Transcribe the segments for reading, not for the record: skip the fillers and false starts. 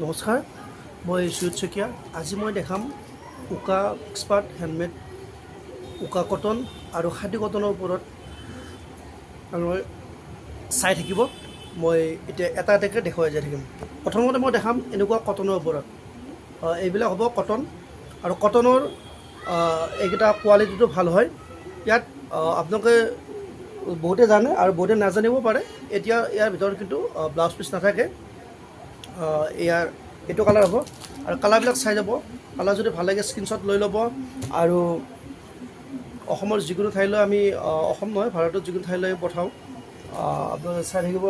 নমস্কাৰ, মই সুজিত শইকীয়া। আজি মই দেখাম উকা এক্সপাৰ্ট হেণ্ডমেড উকা কটন আৰু খাদী কটনৰ ওপৰত মই চাই থাকিব। মই এতিয়া এটা এটাকৈ দেখুৱাই যাই থাকিম। প্ৰথমতে মই দেখাম এনেকুৱা কটনৰ ওপৰত। এইবিলাক হ'ব কটন আৰু কটনৰ এইকেইটা কোৱালিটিটো ভাল হয়। ইয়াত আপোনালোকে বহুতে জানে আৰু বহুতে নাজানিব পাৰে। এতিয়া ইয়াৰ ভিতৰত কিন্তু ব্লাউজ পিচ নাথাকে। ইয়াৰ এইটো কালাৰ হ'ব আৰু কালাৰবিলাক চাই যাব। কালাৰ যদি ভাল লাগে স্ক্ৰীনশ্বট লৈ ল'ব। আৰু অসমৰ যিকোনো ঠাইলৈ আমি অসম নহয় ভাৰতৰ যিকোনো ঠাইলৈ পঠাওঁ। আপোনালোকে চাই থাকিব।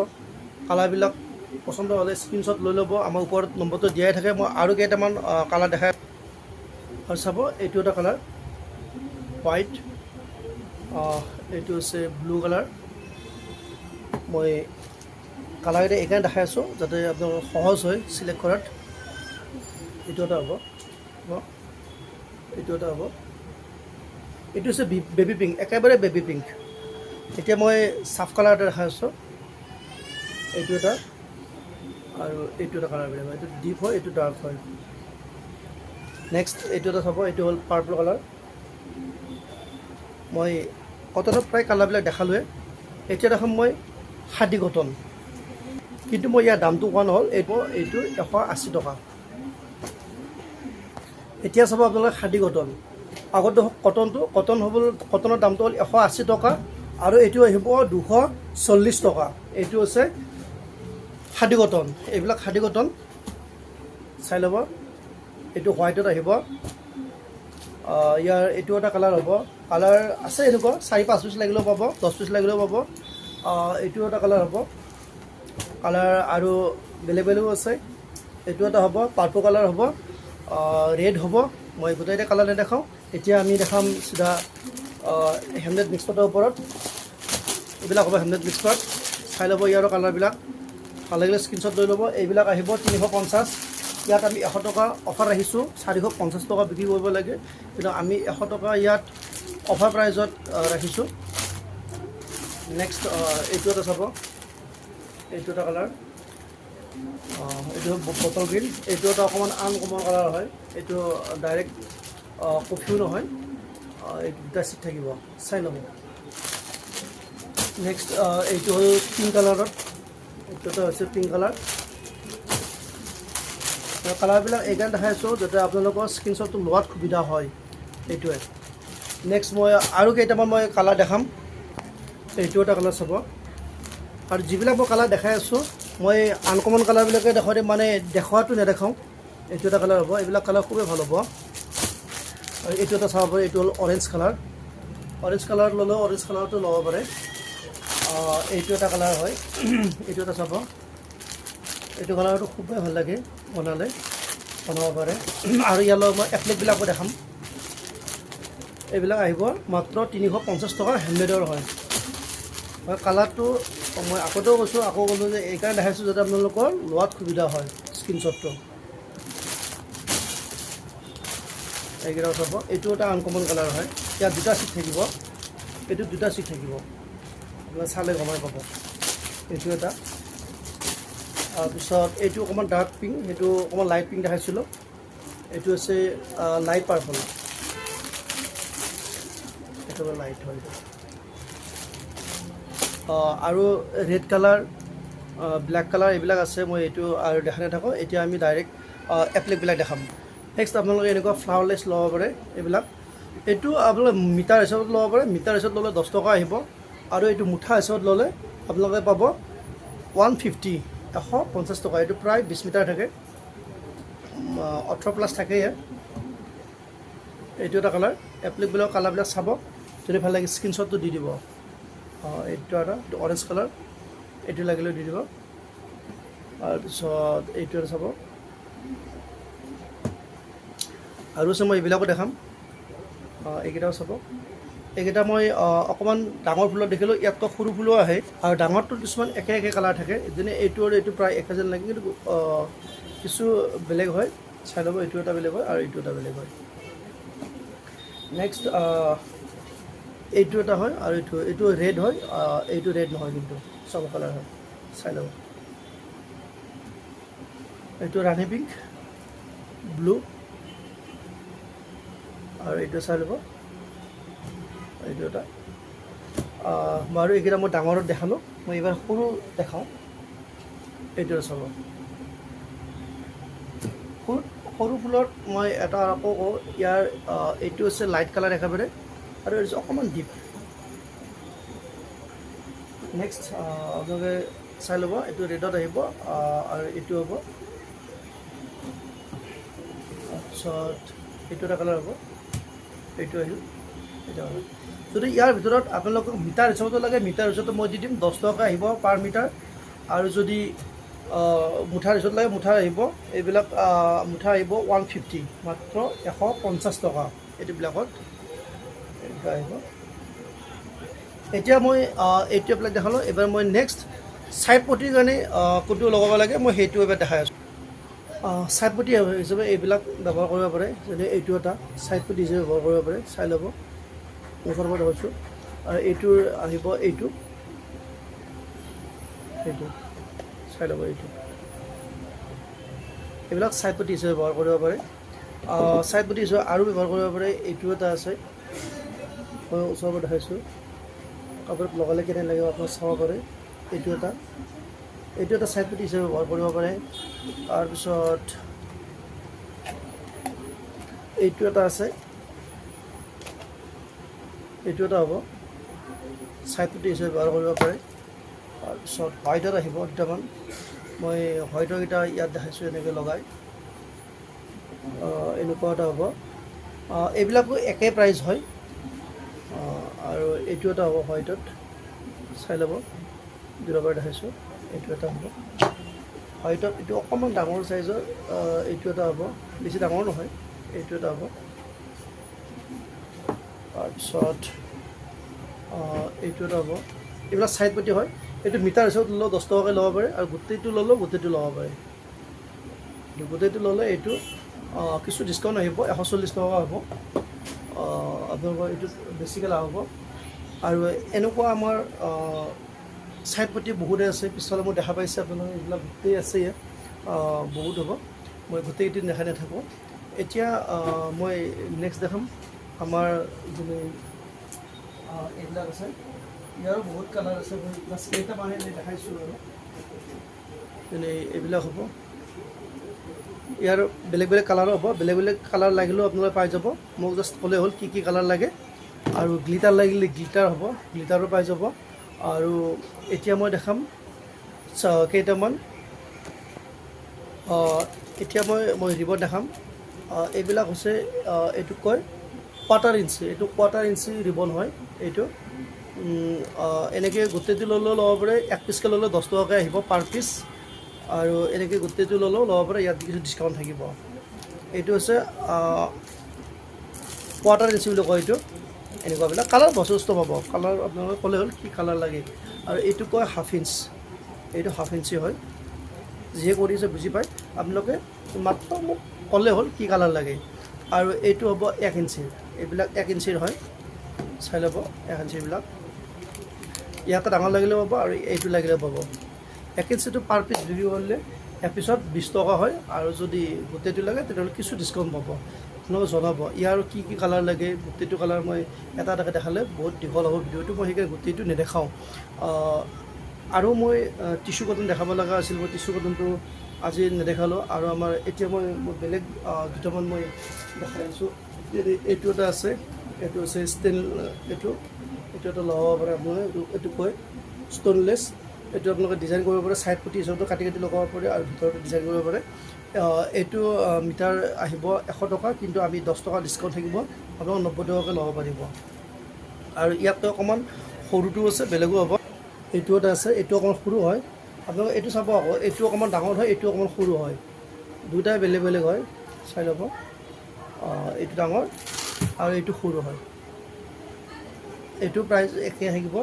কালাৰবিলাক পচন্দ হ'লে স্ক্ৰীনশ্বট লৈ ল'ব। আমাৰ ওপৰত নম্বৰটো দিয়াই থাকে। মই আৰু কেইটামান কালাৰ দেখাই আৰু চাব। এইটো এটা কালাৰ হোৱাইট, এইটো হৈছে ব্লু কালাৰ। মই কালাৰকেইটা এইকাৰণে দেখাই আছোঁ যাতে আপোনাৰ সহজ হয় চিলেক্ট কৰাত। এইটো এটা হ'ব, এইটো এটা হ'ব। এইটো হৈছে বেবী পিংক, একেবাৰে বেবী পিংক। এতিয়া মই চাফ কালাৰ এটা দেখাই আছোঁ। এইটো এটা আৰু এইটো এটা কালাৰ বেলেগ হয়। এইটো ডিপ হয়, এইটো ডাৰ্ক হয়। নেক্সট এইটো এটা চাব। এইটো হ'ল পাৰ্পল কালাৰ। মই কটনত প্ৰায় কালাৰবিলাক দেখালোৱে। এতিয়া দেখাম মই খাদী কটন, কিন্তু মই ইয়াৰ দামটো কোৱা নহ'ল। এইটো 180 টকা। এতিয়া চাব আপোনালোকে খাদী কটন। আগত দেখক কটনৰ দামটো হ'ল 180 টকা আৰু এইটো আহিব 240 টকা। এইটো হৈছে খাদী কটন। এইবিলাক খাদী কটন চাই ল'ব। এইটো হোৱাইটত আহিব। ইয়াৰ এইটো এটা কালাৰ হ'ব। কালাৰ আছে এনেকুৱা 4-5 পিচ লাগিলেও পাব, 10 পিচ লাগিলেও পাব। এইটো এটা কালাৰ হ'ব। কালাৰ আৰু বেলেগ বেলেগো আছে। এইটো এটা হ'ব, পাৰ্পল কালাৰ হ'ব, ৰেড হ'ব। মই গোটেইকেইটা কালাৰ নেদেখাওঁ। এতিয়া আমি দেখাম চিধা হেণ্ডমেড মিক্স পাটৰ ওপৰত। এইবিলাক হ'ব হেণ্ডমেড মিক্স পাট। চাই ল'ব ইয়াৰো কালাৰবিলাক। ভাল লাগিলে স্ক্ৰীনশ্বট লৈ ল'ব। এইবিলাক আহিব 350। ইয়াত আমি 100 টকা অফাৰ ৰাখিছোঁ। 450 টকা বিক্ৰী কৰিব লাগে, কিন্তু আমি 100 টকা ইয়াত অফাৰ প্ৰাইজত ৰাখিছোঁ। নেক্সট এইটো এটা চাব। এইটো এটা কালাৰ, এইটো বটল গ্ৰীণ। এইটো এটা অকণমান আনকমন কালাৰ হয়। এইটো ডাইৰেক্ট কফিও নহয়। এইটো দুটা চিট থাকিব, চাই ল'ব। নেক্সট এইটো হ'ল পিংক কালাৰত। এইটো এটা হৈছে পিংক কালাৰ। কালাৰবিলাক এইকাৰণে দেখাই আছোঁ যাতে আপোনালোকৰ স্ক্ৰীনশ্বটটো লোৱাত সুবিধা হয়। এইটোৱে। নেক্সট মই আৰু কেইটামান মই কালাৰ দেখাম। এইটো এটা কালাৰ চাব। আৰু যিবিলাক মই কালাৰ দেখাই আছোঁ, মই আনকমন কালাৰবিলাকে দেখুৱাই দিম, মানে দেখুৱাটো নেদেখাওঁ। এইটো এটা কালাৰ হ'ব। এইবিলাক কালাৰ খুবেই ভাল হ'ব। আৰু এইটো এটা চাব পাৰে। এইটো হ'ল অৰেঞ্জ কালাৰ। অৰেঞ্জ কালাৰ ল'লেও অৰেঞ্জ কালাৰটো ল'ব পাৰে। এইটো এটা কালাৰ হয়। এইটো এটা চাব। এইটো কালাৰটো খুবেই ভাল লাগে, বনাব পাৰে। আৰু ইয়ালৈ মই এপ্লিকবিলাকো দেখাম। এইবিলাক আহিব মাত্ৰ 350 টকা, হেণ্ডমেডৰ হয়। কালাৰটো মই আগতেও কৈছোঁ, আকৌ ক'লোঁ যে এইকাৰণে দেখাইছোঁ যাতে আপোনালোকৰ লোৱাত সুবিধা হয় স্ক্ৰীনশ্বটটো। এইকেইটাও চাব। এইটো এটা আনকমন কালাৰ হয়। ইয়াত দুটা চিট থাকিব। এইটোত দুটা চিট থাকিব, আপোনালোকে চালে গমাই পাব। এইটো এটা। তাৰপিছত এইটো অকণমান ডাৰ্ক পিংক, সেইটো অকণমান লাইট পিংক দেখাইছিলোঁ। এইটো হৈছে লাইট পাৰ্পল। এইটো লাইট হয়। আৰু ৰেড কালাৰ, ব্লেক কালাৰ এইবিলাক আছে। মই এইটো আৰু দেখা নাথাকোঁ। এতিয়া আমি ডাইৰেক্ট এপ্লিকবিলাক দেখাম। নেক্সট আপোনালোকে এনেকুৱা ফ্লাৱাৰলেছ ল'ব পাৰে। এইবিলাক এইটো আপোনালোকে মিটাৰ হিচাপত ল'ব পাৰে। মিটাৰ হিচাপত ল'লে 10 টকা আহিব। আৰু এইটো মুঠা হিচাপত ল'লে আপোনালোকে পাব 150, 150 টকা। এইটো প্ৰায় 20 মিটাৰ থাকে, 18+ থাকে ইয়াত। এইটো এটা কালাৰ। এপ্লিকবিলাকৰ কালাৰবিলাক চাব, যদি ভাল লাগে স্ক্ৰীনশ্বটটো দি দিব। এইটো এটা অৰেঞ্জ কালাৰ। এইটো লাগিলেও দি দিব। তাৰপিছত এইটো এটা চাব। আৰু আছে, মই এইবিলাকো দেখাম। এইকেইটাও চাব। এইকেইটা মই অকণমান ডাঙৰ ফুলত দেখিলোঁ। ইয়াতকৈ সৰু ফুলো আহে, আৰু ডাঙৰটোত কিছুমান একে কালাৰ থাকে। যেনে এইটো আৰু এইটো প্ৰায় একে যেন লাগে, কিন্তু কিছু বেলেগ হয়। চাই ল'ব। এইটো এটা বেলেগ হয় আৰু এইটো এটা বেলেগ হয়। নেক্সট এইটো এটা হয়, আৰু এইটো ৰেড হয়। এইটো ৰেড নহয়, কিন্তু চব কালাৰ হয়। চাই ল'ব। এইটো ৰাণী পিংক, ব্লু, আৰু এইটো চাই ল'ব, এইটো এটা। বাৰু এইকেইটা মই ডাঙৰত দেখালোঁ, মই এইবাৰ সৰু দেখাওঁ। এইটো চাব, সৰু ফুলত মই এটা আকৌ কওঁ, ইয়াৰ এইটো হৈছে লাইট কালাৰ একেবাৰে, আৰু এইটো অকণমান ডিপ। নেক্সট আপোনালোকে চাই ল'ব, এইটো ৰেডত আহিব, আৰু এইটো হ'ব, তাৰপিছত এইটো এটা কালাৰ হ'ব, এইটো আহিল, এইটো আহিল। যদি ইয়াৰ ভিতৰত আপোনালোকক মিটাৰ হিচাপতো লাগে, মিটাৰ হিচাপত মই দি দিম 10 টকা আহিব পাৰ মিটাৰ, আৰু যদি মুঠাৰ হিচাপত লাগে মুঠা আহিব, এইবিলাক মুঠা আহিব 150, মাত্ৰ 150 টকা এইটোবিলাকত এইটো আহিব। এতিয়া মই এইটো এপ্লাই দেখালোঁ, এবাৰ মই নেক্সট ছাইড পটিৰ কাৰণে কোনটো লগাব লাগে মই সেইটো এবাৰ দেখাই আছোঁ। ছাইড পটি হিচাপে এইবিলাক ব্যৱহাৰ কৰিব পাৰে, যেনে এইটো এটা ছাইড পটি হিচাপে ব্যৱহাৰ কৰিব পাৰে, চাই ল'ব, মুখৰ পৰা দেখাইছোঁ। আৰু এইটোৰ আহিব এইটো চাই ল'ব, এইবিলাক ছাইড পটি হিচাপে ব্যৱহাৰ কৰিব পাৰে। ছাইড পটি হিচাপে আৰু ব্যৱহাৰ কৰিব পাৰে, এইটো এটা আছে, মই ওচৰৰ পৰা দেখাইছোঁ, কাপোৰত লগালে কেনে লাগিব আপোনাক চাব পাৰে। এইটো এটা ছাইড পটি হিচাপে ব্যৱহাৰ কৰিব পাৰে। তাৰপিছত এইটো এটা আছে, এইটো এটা হ'ব, ছাইড পটি হিচাপে ব্যৱহাৰ কৰিব পাৰে। তাৰপিছত হোৱাইটত আহিব দুটামান, মই হোৱাইটৰ কেইটা ইয়াত দেখাইছোঁ, এনেকৈ লগাই এনেকুৱা এটা হ'ব। এইবিলাকো একে প্ৰাইচ হয়। আৰু এইটো এটা হ'ব হোৱাইটত, চাই ল'ব, দুটাৰ পৰা দেখাইছোঁ, এইটো এটা হ'ব হোৱাইটত, এইটো অকণমান ডাঙৰ চাইজৰ, এইটো এটা হ'ব, বেছি ডাঙৰ নহয়, এইটো এটা হ'ব। তাৰপিছত এইটো এটা হ'ব, এইবিলাক ছাইড পটি হয়। এইটো মিটাৰ হিচাপত ল'লেও 10 টকাকৈ ল'ব পাৰে, আৰু গোটেইটো ল'লেও গোটেইটো ল'ব পাৰে। গোটেইটো ল'লে এইটো কিছু ডিছকাউণ্ট আহিব, 140 টকা হ'ব, আপোনালোকৰ এইটো বেছিকৈ লাভ হ'ব। আৰু এনেকুৱা আমাৰ ছাইড পটি বহুতেই আছে, পিছফালে মই দেখা পাইছে আপোনালোকে, এইবিলাক গোটেই আছে, বহুত হ'ব, মই গোটেইকেইটি দেখাই নাথাকোঁ। এতিয়া মই নেক্সট দেখাম আমাৰ যোনে এইবিলাক আছে, ইয়াৰো বহুত কালাৰ আছে, মই জাষ্ট কেইটামানহে দেখাইছোঁ আৰু। যেনে এইবিলাক হ'ব, ইয়াৰ বেলেগ বেলেগ কালাৰো হ'ব, বেলেগ বেলেগ কালাৰ লাগিলেও আপোনালোকে পাই যাব, মোক জাষ্ট ক'লে হ'ল কি কালাৰ লাগে। আৰু গ্লিটাৰ লাগিলে গ্লিটাৰ হ'ব, গ্লিটাৰো পাই যাব। আৰু এতিয়া মই দেখাম কেইটামান, এতিয়া মই ৰিবন দেখাম। এইবিলাক হৈছে এইটোক কয় কোৱাৰ্টাৰ ইঞ্চি, এইটো কোৱাৰ্টাৰ ইঞ্চি ৰিবন হয়। এইটো এনেকৈ গোটেইটো ল'লেও ল'ব পাৰে, 1 পিচকৈ ল'লেও 10 টকাকৈ আহিব পাৰ পিচ, আৰু এনেকৈ গোটেইটো ল'লেও ল'ব পাৰে, ইয়াত কিছু ডিছকাউণ্ট থাকিব। এইটো হৈছে কোৱাৰ্টাৰ ইঞ্চি বুলি কয় এইটো। এনেকুৱাবিলাক কালাৰ যথেষ্ট পাব, কালাৰ আপোনালোকে ক'লে হ'ল কি কালাৰ লাগে। আৰু এইটো কয় হাফ ইঞ্চ, এইটো হাফ ইঞ্চি হয়, যিয়ে কৰিছে বুজি পায়, আপোনালোকে মাত্ৰ মোক ক'লে হ'ল কি কালাৰ লাগে। আৰু এইটো হ'ব 1 ইঞ্চিৰ, এইবিলাক 1 ইঞ্চিৰ হয়, চাই ল'ব 1 ইঞ্চিবিলাক, ইয়াতে ডাঙৰ লাগিলেও পাব, আৰু এইটো লাগিলেও পাব। 1 ইঞ্চিটো পাৰ পিচ বিক্ৰী কৰিলে এপিছত 20 টকা হয়, আৰু যদি গোটেইটো লাগে তেতিয়াহ'লে কিছু ডিছকাউণ্ট পাব। আপোনালোকে জনাব ইয়াৰ কি কালাৰ লাগে, গোটেইটো কালাৰ মই এটা এটাকৈ দেখালে বহুত দীঘল হ'ব ভিডিঅ'টো, মই সেইকাৰণে গোটেইটো নেদেখাওঁ। আৰু মই টিচু কটন দেখাব লগা আছিল, মই টিচু কটনটো আজি নেদেখালোঁ। আৰু আমাৰ এতিয়া মই বেলেগ দুটামান মই দেখাই আছোঁ। এইটো এটা আছে, এইটো হৈছে এইটো এটা লগাব পাৰে আপোনালোকে, এইটো কয় ষ্টোনলেছ। এইটো আপোনালোকে ডিজাইন কৰিব পাৰে, ছাইড পটি হিচাপতো কাটি লগাব পাৰে, আৰু ভিতৰতো ডিজাইন কৰিব পাৰে। এইটো মিটাৰ আহিব 100 টকা, কিন্তু আমি 10 টকা ডিছকাউণ্ট থাকিব, আপোনালোকে 90 টকাকৈ ল'ব পাৰিব। আৰু ইয়াতকৈ অকণমান সৰুটো আছে, বেলেগো হ'ব। এইটো এটা আছে, এইটো অকণমান সৰু হয়, আপোনালোকে এইটো চাব আকৌ, এইটো অকণমান ডাঙৰ হয়, এইটো অকণমান সৰু হয়, দুয়োটাই বেলেগ বেলেগ হয়, চাই ল'ব। এইটো ডাঙৰ আৰু এইটো সৰু হয়, এইটো প্ৰাইচ একেই থাকিব।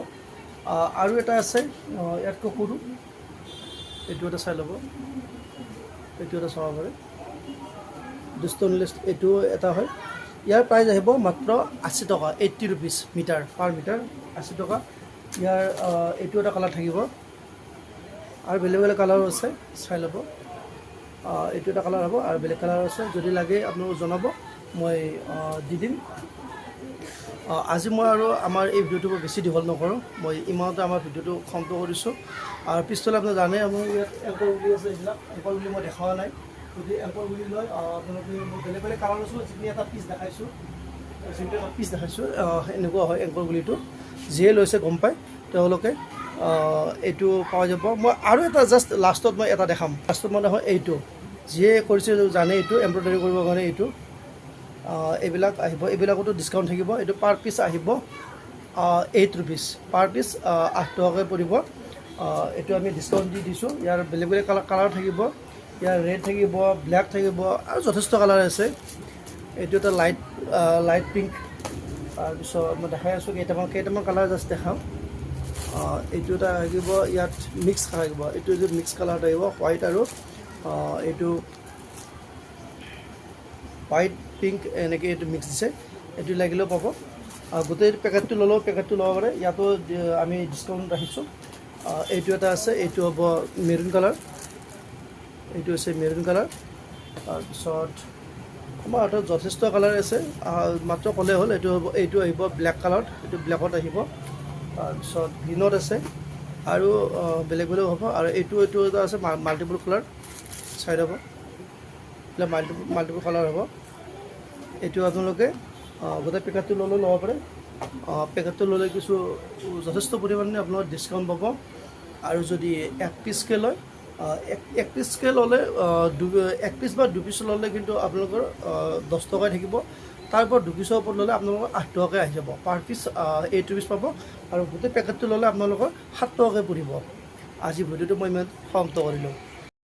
আৰু এটা আছে ইয়াতকৈ সৰু, এইটো এটা চাই ল'ব, এইটো এটা চাব পাৰে, ষ্টোনলেছ এইটো এটা হয়। ইয়াৰ প্ৰাইচ আহিব মাত্ৰ 80 টকা, 80 ৰুপিজ মিটাৰ, পাৰ মিটাৰ 80 টকা। ইয়াৰ এইটো এটা কালাৰ থাকিব, আৰু বেলেগ বেলেগ কালাৰো আছে, চাই ল'ব। এইটো এটা কালাৰ হ'ব আৰু বেলেগ কালাৰ আছে, যদি লাগে আপোনালোকক জনাব, মই দি দিম। আজি মই আৰু আমাৰ এই ভিডিঅ'টো বেছি দীঘল নকৰোঁ, মই ইমানতে আমাৰ ভিডিঅ'টো খতম কৰিছোঁ। আৰু পিছফালে আপোনালোকে জানে আমাৰ ইয়াত এংকৰ গুলি আছে, এইবিলাক এংকৰ গুলি মই দেখাৱা নাই। যদি এংকৰ গুলি লয় আপোনালোকে মই বেলেগ বেলেগ কালাৰ আছোঁ, যিখিনি এটা পিচ দেখাইছোঁ এনেকুৱা হয় এংকৰ গুলিটো। যিয়ে লৈছে গম পায় তেওঁলোকে এইটো পোৱা যাব। মই আৰু এটা জাষ্ট লাষ্টত মই এটা দেখাম, লাষ্টত মই দেখাম এইটো, যিয়ে কৰিছে জানে এইটো এম্ব্ৰইডাৰী কৰিবৰ কাৰণে এইটো এইবিলাক আহিব, এইবিলাকতো ডিছকাউণ্ট থাকিব। এইটো পাৰ পিচ আহিব 8 ৰুপিজ, পাৰ পিচ 8 টকাকৈ পৰিব। এইটো আমি ডিছকাউণ্ট দি দিছোঁ। ইয়াৰ বেলেগ বেলেগ কালাৰ থাকিব, ইয়াৰ ৰেড থাকিব, ব্লেক থাকিব আৰু যথেষ্ট কালাৰ আছে। এইটো এটা লাইট পিংক, তাৰপিছত মই দেখাই আছোঁ কেইটামান কালাৰ জাষ্ট দেখাম। এইটো এটা থাকিব, ইয়াত মিক্স থাকিব, এইটো যে মিক্স কালাৰ থাকিব, হোৱাইট আৰু এইটো হোৱাইট পিংক এনেকৈ এইটো মিক্স দিছে, এইটো লাগিলেও পাব। গোটেই পেকেটটো ল'লেও পেকেটটো ল'ব পাৰে, ইয়াতো আমি ডিছকাউণ্ট ৰাখিছোঁ। এইটো এটা আছে, এইটো হ'ব মেৰুন কালাৰ, এইটো হৈছে মেৰুন কালাৰ। তাৰপিছত আমাৰ হাতত যথেষ্ট কালাৰ আছে, মাত্ৰ ক'লে হ'ল। এইটো আহিব ব্লেক কালাৰত, এইটো ব্লেকত আহিব। তাৰপিছত গ্ৰীণত আছে আৰু বেলেগ বেলেগ হ'ব। আৰু এইটো এটা আছে মাল্টিপুল কালাৰ, চাই ল'ব, এইবিলাক মাল্টিপুল কালাৰ হ'ব। এইটো আপোনালোকে গোটেই পেকেটটো ল'লেও ল'ব পাৰে। পেকেটটো ল'লে কিছু যথেষ্ট পৰিমাণে আপোনালোকে ডিছকাউণ্ট পাব। আৰু যদি এক পিচকৈ লয়, এক পিচকৈ ল'লে 1 পিচ বা 2 পিচ ল'লে কিন্তু আপোনালোকৰ 10 টকাই থাকিব। তাৰপৰা 2 পিচৰ ওপৰত ল'লে আপোনালোকৰ 8 টকাকৈ আহি যাব, পাৰ পিচ 8 ৰুপিচ পাব। আৰু গোটেই পেকেটটো ল'লে আপোনালোকৰ 7 টকাকৈ পৰিব। আজি ভিডিঅ'টো মই ইমান সমাপ্ত কৰিলোঁ।